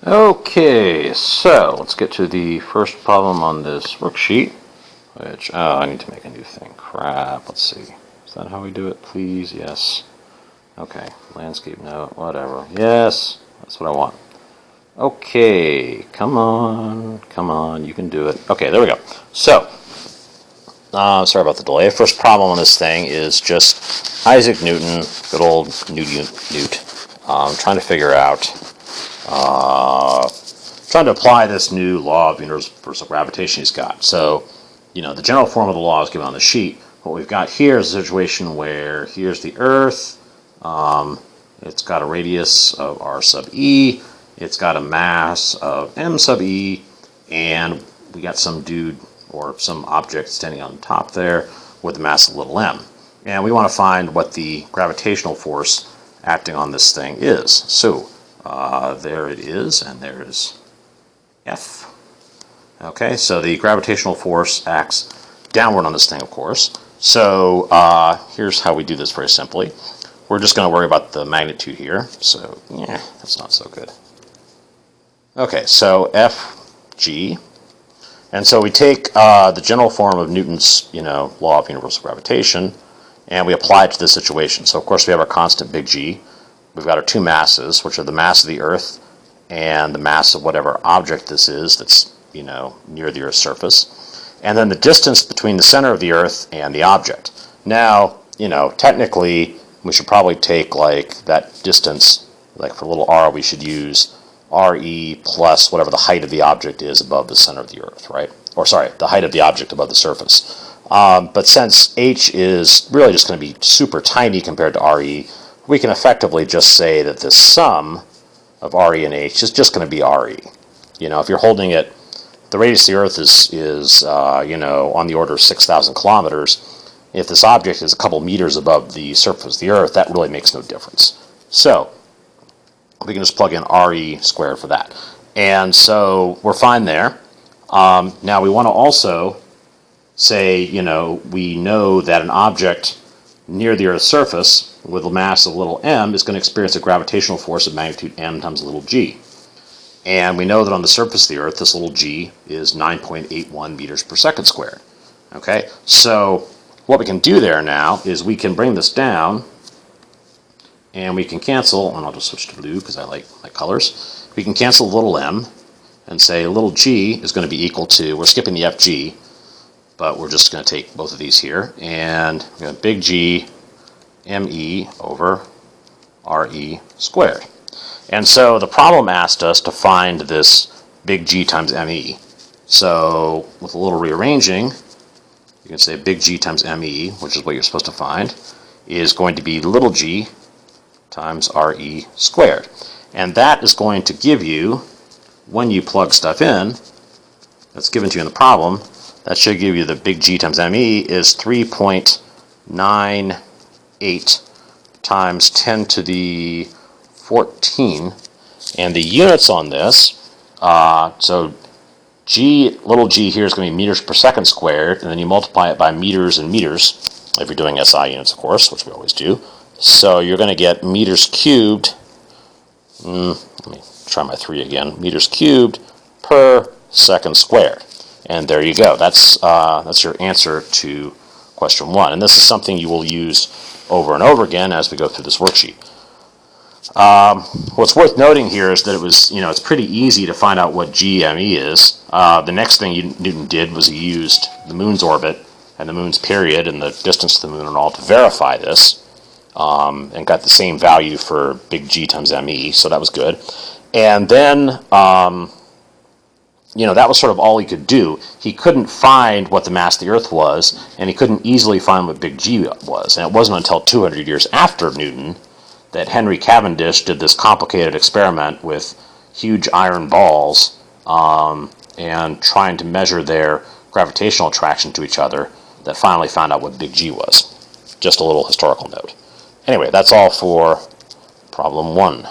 Okay, so let's get to the first problem on this worksheet, which, I need to make a new thing. Crap, let's see. Is that how we do it, please? Yes. Okay, landscape note, whatever. Yes, that's what I want. Okay, come on, you can do it. Okay, there we go. So, sorry about the delay. First problem on this thing is just Isaac Newton, good old Newt, trying to figure out, trying to apply this new law of universal gravitation he's got. So, the general form of the law is given on the sheet. What we've got here is a situation where here's the Earth. It's got a radius of r sub e. It's got a mass of m sub e. And we got some dude or some object standing on top there with a mass of little m. And we want to find what the gravitational force acting on this thing is. So, there it is, and there's F. Okay, so the gravitational force acts downward on this thing, of course. So here's how we do this very simply. We're just going to worry about the magnitude here. So, yeah, that's not so good. Okay, so Fg. And so we take the general form of Newton's, law of universal gravitation, and we apply it to this situation. So, of course, we have our constant big G. We've got our two masses, which are the mass of the Earth and the mass of whatever object this is that's, near the Earth's surface. And then the distance between the center of the Earth and the object. Now, technically, we should probably take, like, that distance, like for little r, we should use RE plus whatever the height of the object is above the center of the Earth, right? Or, sorry, the height of the object above the surface. But since h is really just going to be super tiny compared to RE, we can effectively just say that the sum of RE and h is just going to be RE. If you're holding it, the radius of the Earth is on the order of 6,000 kilometers. If this object is a couple meters above the surface of the Earth, that really makes no difference. So, we can just plug in RE squared for that. And so, we're fine there. Now, we want to also say, we know that an object near the Earth's surface with a mass of little m is going to experience a gravitational force of magnitude m times little g. And we know that on the surface of the Earth, this little g is 9.81 meters per second squared. Okay, so what we can do there now is we can bring this down, and we can cancel, and I'll just switch to blue because I like my colors. We can cancel little m and say little g is going to be equal to, we're skipping the fg, but we're just going to take both of these here, and we're going to big G me over re squared. And so the problem asked us to find this big G times me. So with a little rearranging, you can say big G times me, which is what you're supposed to find, is going to be little g times re squared. And that is going to give you, when you plug stuff in, that's given to you in the problem, that should give you the big G times me is 3.98 times 10 to the 14. And the units on this, so little g here is going to be meters per second squared, and then you multiply it by meters and meters, if you're doing SI units, of course, which we always do. So you're going to get meters cubed, let me try my 3 again, meters cubed per second squared. And there you go. That's your answer to question 1. And this is something you will use over and over again as we go through this worksheet. What's worth noting here is that it was, it's pretty easy to find out what GME is. The next thing Newton did was he used the moon's orbit and the moon's period and the distance to the moon and all to verify this, and got the same value for big G times ME, so that was good. And then, that was sort of all he could do. He couldn't find what the mass of the Earth was, and he couldn't easily find what big G was. And it wasn't until 200 years after Newton that Henry Cavendish did this complicated experiment with huge iron balls and trying to measure their gravitational attraction to each other that finally found out what big G was. Just a little historical note. Anyway, that's all for problem 1.